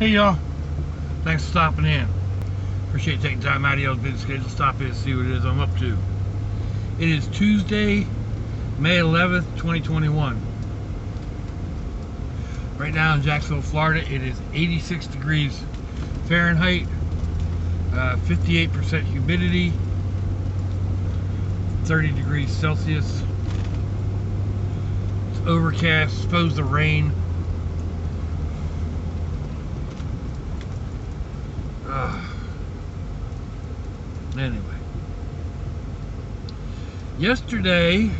Hey y'all, thanks for stopping in. Appreciate you taking time out of y'all's busy schedule to stop in and see what it is I'm up to. It is Tuesday, May 11th, 2021. Right now in Jacksonville, Florida, it is 86 degrees Fahrenheit, 58% humidity, 30 degrees Celsius. It's overcast, supposed to rain. Anyway, yesterday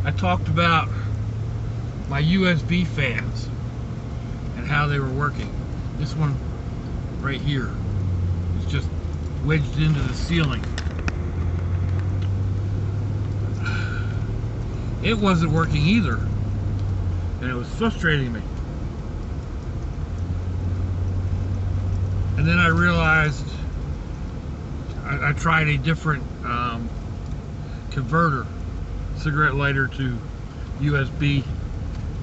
I talked about my USB fans and how they were working. This one right here is just wedged into the ceiling. It wasn't working either, and it was frustrating me. And then I realized I tried a different converter, cigarette lighter to USB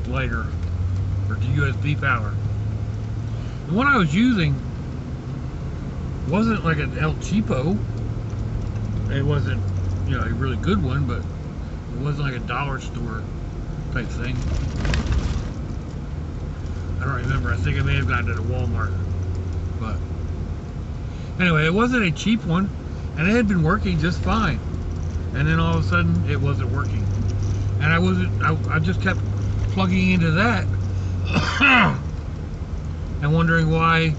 lighter, or to USB power. The one I was using wasn't like an El Cheapo. It wasn't, a really good one, but it wasn't like a dollar store type thing. I don't remember. I think I may have gotten it at Walmart. But anyway, it wasn't a cheap one, and it had been working just fine. And then all of a sudden, it wasn't working. And I just kept plugging into that and wondering why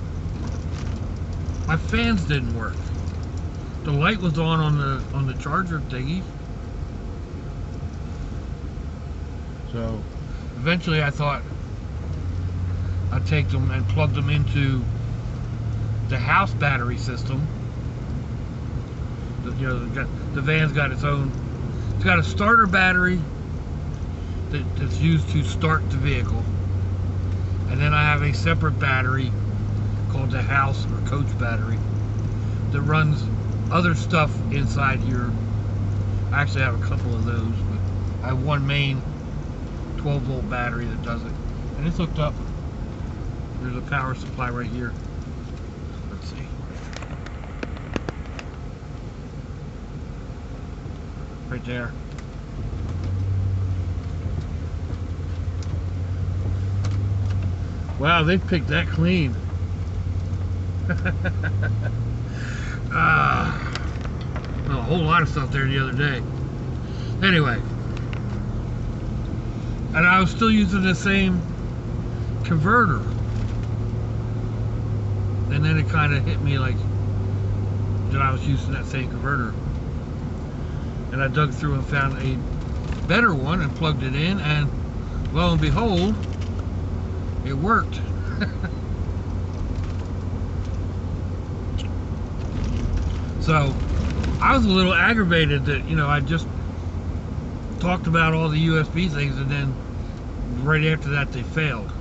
my fans didn't work. The light was on the charger thingy. So eventually I thought I'd take them and plug them into the house battery system. The van's got its own. It's got a starter battery that's used to start the vehicle, and then I have a separate battery called the house or coach battery that runs other stuff inside here. I actually have a couple of those, but I have one main 12-volt battery that does it, and it's hooked up. There's a power supply right here. Let's see. Right there. Wow, they picked that clean. A whole lot of stuff there the other day. Anyway, and I was still using the same converter. And then it kind of hit me like that I was using that same converter. And I dug through and found a better one and plugged it in, and lo and behold, it worked. So I was a little aggravated that, I just talked about all the USB things, and then right after that they failed.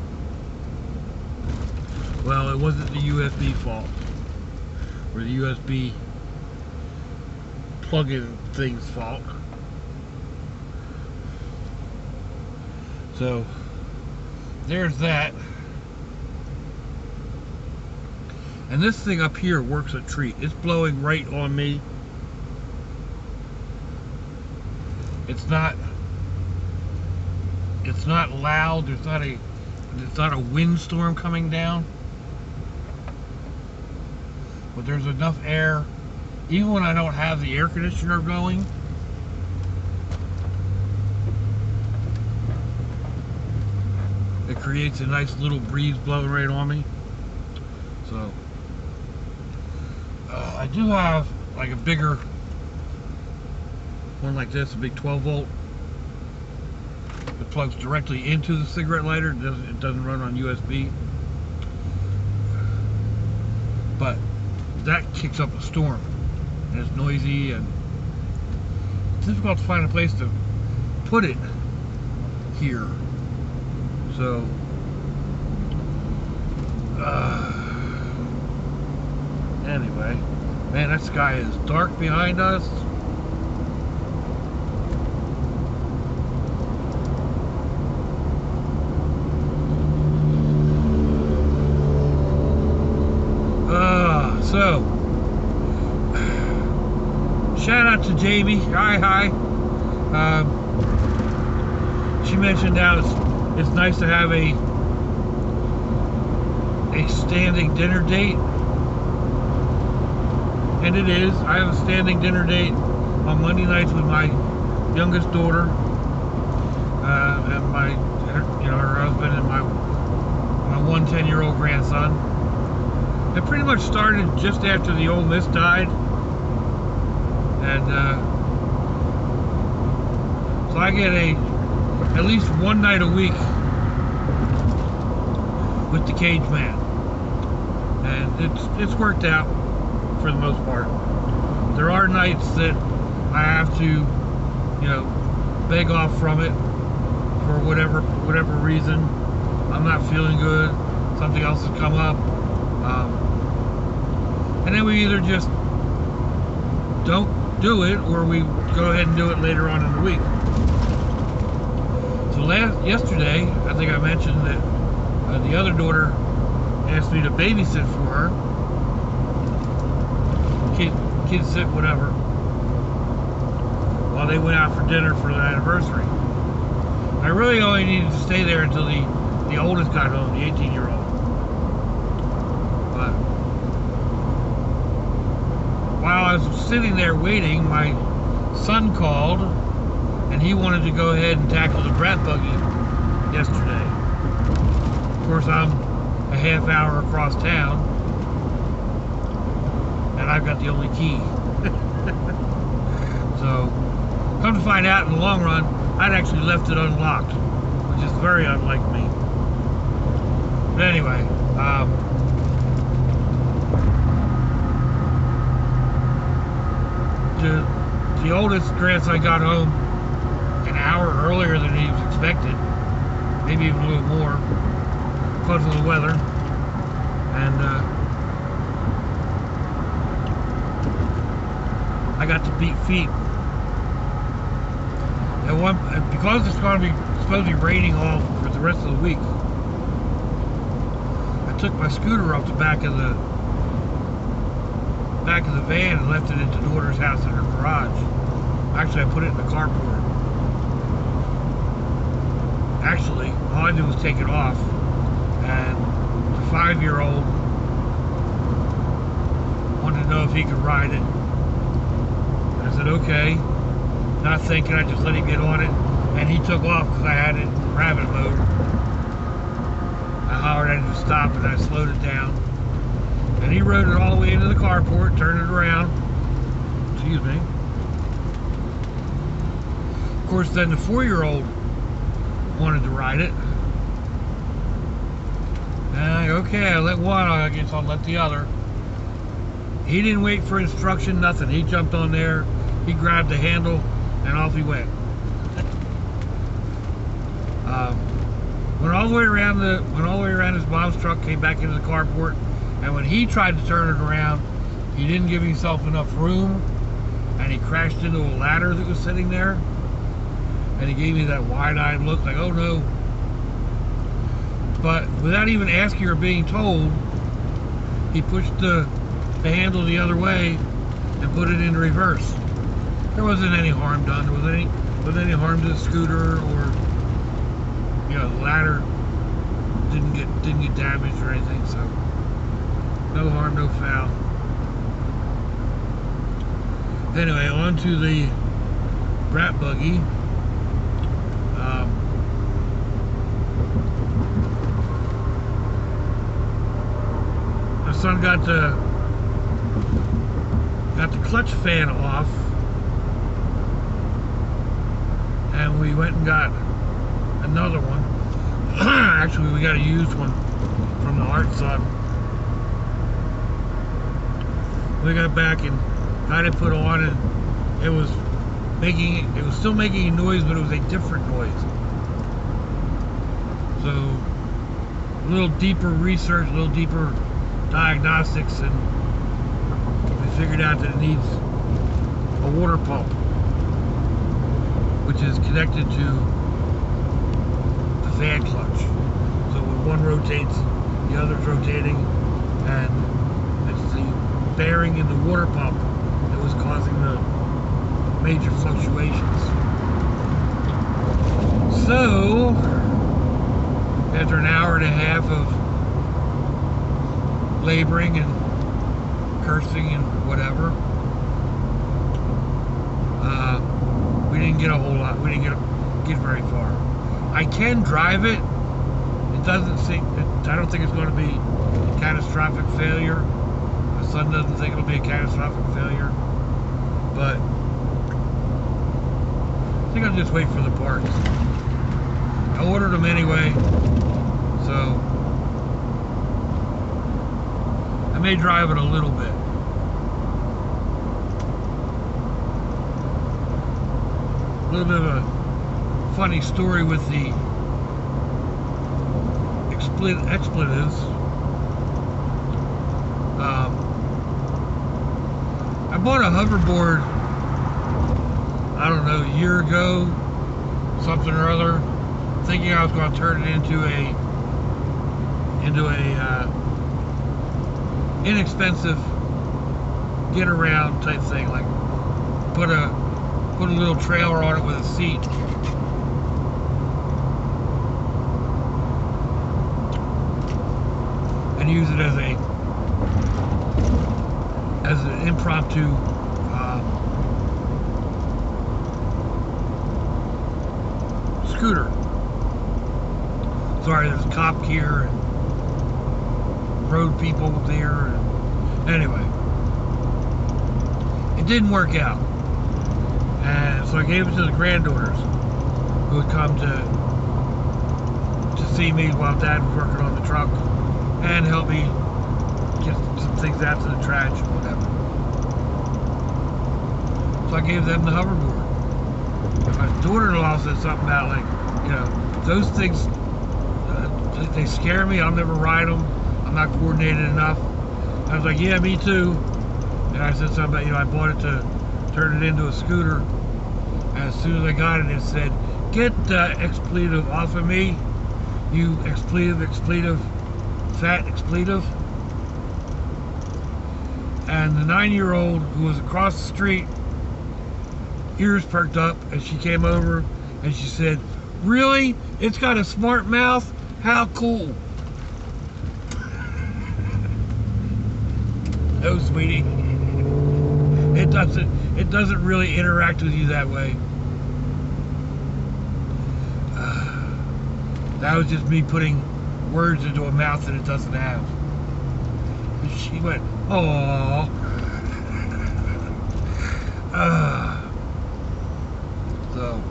Well, it wasn't the USB fault, or the USB plug-in thing's fault. So there's that. And this thing up here works a treat. It's blowing right on me. It's not loud. There's not a windstorm coming down. But there's enough air, even when I don't have the air conditioner going. It creates a nice little breeze blowing right on me. So I do have like a bigger one like this, a big 12-volt. It plugs directly into the cigarette lighter. It doesn't run on USB. But that kicks up a storm, and it's noisy, and it's difficult to find a place to put it here. So anyway, man, that sky is dark behind us. So, shout out to Jamie. Hi. She mentioned how it's nice to have a standing dinner date, and it is. I have a standing dinner date on Monday nights with my youngest daughter and my, her husband and my 10-year-old grandson. It pretty much started just after the old miss died, and so I get at least one night a week with the cage man, and it's worked out for the most part. There are nights that I have to, beg off from it for whatever reason. I'm not feeling good. Something else has come up, and then we either just don't do it, or we go ahead and do it later on in the week. So yesterday, I think I mentioned that the other daughter asked me to babysit for her. Kids sit, whatever, while they went out for dinner for the anniversary. I really only needed to stay there until the oldest got home, the 18-year-old. But while I was sitting there waiting, my son called, and he wanted to go ahead and tackle the brat buggy yesterday. Of course, I'm a half hour across town, and I've got the only key. So, come to find out, in the long run, I'd actually left it unlocked, which is very unlike me. But anyway, the oldest grandson got home an hour earlier than he was expected, maybe even a little more, because of the weather, and I got to beat feet. And because it's going to be supposed to be raining all for the rest of the week, I took my scooter off the back of the van and left it at the daughter's house in her garage. Actually, I put it in the carport. Actually, all I did was take it off, and the 5-year-old wanted to know if he could ride it. I said, okay. Not thinking, I just let him get on it, and he took off because I had it in rabbit mode. I hollered at him to stop, and I slowed it down. And he rode it all the way into the carport, turned it around. Excuse me. Of course, then the 4-year-old wanted to ride it. And okay, I let one, I guess I'll let the other. He didn't wait for instruction, nothing. He jumped on there, he grabbed the handle, and off he went. Went all the way around his mom's truck, came back into the carport, and when he tried to turn it around, he didn't give himself enough room, and he crashed into a ladder that was sitting there, and he gave me that wide-eyed look like, oh no. But without even asking or being told, he pushed the handle the other way and put it in reverse. There wasn't any harm done. There wasn't any harm to the scooter, or the ladder didn't get damaged or anything. So no harm, no foul. Anyway, on to the brat buggy. My son got the clutch fan off, and we went and got another one. Actually, we got a used one from the art son. We got back and got it put on, and it was still making a noise, but it was a different noise. So a little deeper research, a little deeper diagnostics, and we figured out that it needs a water pump, which is connected to the fan clutch. So when one rotates, the other's rotating, and it's the bearing in the water pump that was causing the major fluctuations. So, after an hour and a half of laboring and cursing and whatever, we didn't get a whole lot. We didn't get very far. I can drive it. It doesn't seem. I don't think it's going to be a catastrophic failure. My son doesn't think it'll be a catastrophic failure, but I think I'll just wait for the parts. I ordered them anyway, so I may drive it a little bit. A little bit of a funny story with the expletives. I bought a hoverboard, I don't know, a year ago, something or other, thinking I was going to turn it into a inexpensive get around type thing, like put a little trailer on it with a seat. And use it as an impromptu scooter. Sorry, there's a cop here and road people there. And anyway, it didn't work out. And so I gave it to the granddaughters who would come to see me while Dad was working on the truck and help me get some things out to the trash or whatever. So I gave them the hoverboard. And my daughter-in-law said something about, like, you know, those things, they scare me. I'll never ride them. I'm not coordinated enough. I was like, yeah, me too. And I said something about, you know, I bought it to turn it into a scooter. And as soon as I got it, it said, get the expletive off of me, you expletive, fat expletive. And the 9-year-old who was across the street, ears perked up, and she came over and she said, really? It's got a smart mouth? How cool. No, sweetie. It doesn't really interact with you that way. That was just me putting words into a mouth that it doesn't have. She went, aww. So,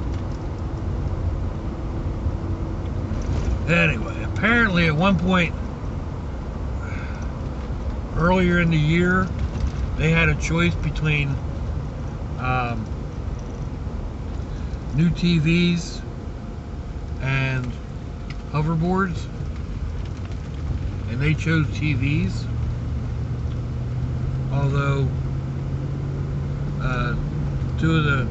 anyway, apparently at one point earlier in the year, they had a choice between new TVs and hoverboards, and they chose TVs, although two of the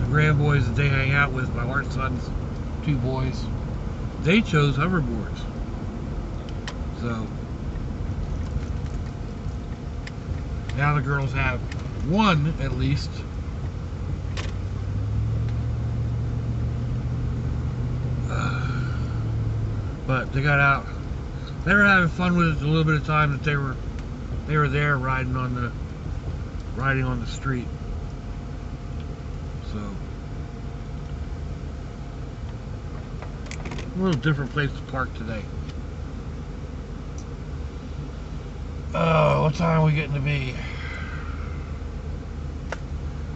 grand boys that they hang out with, my Art son's two boys, they chose hoverboards. So now the girls have one at least. But they got out. They were having fun with it a little bit of time that they were there riding on the street. So a little different place to park today. Oh, what time are we getting to be?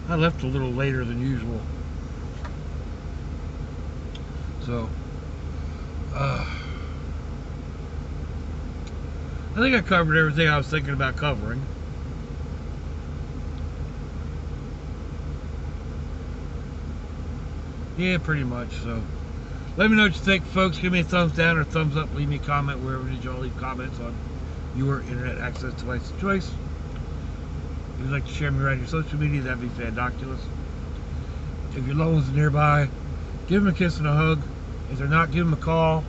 I left a little later than usual. So I think I covered everything I was thinking about covering. Yeah, pretty much. So let me know what you think, folks. Give me a thumbs down or thumbs up. Leave me a comment wherever did y'all leave comments on your internet access device of choice. If you'd like to share me around your social media, that'd be fandoculous. If your loved ones are nearby, give them a kiss and a hug. If they're not, give them a call.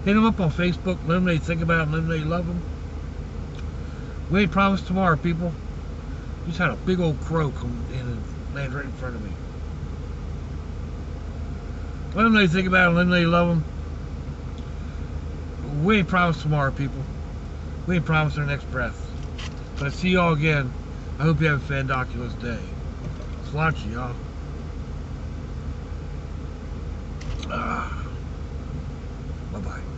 Hit them up on Facebook. Let them know you think about them. Let them know you love them. We ain't promised tomorrow, people. Just had a big old crow come in and land right in front of me. Let them know you think about them. Let them know you love them. We ain't promised tomorrow, people. We ain't promised our next breath. But I see y'all again. I hope you have a fandoculous day. Sláinte, y'all. Bye-bye.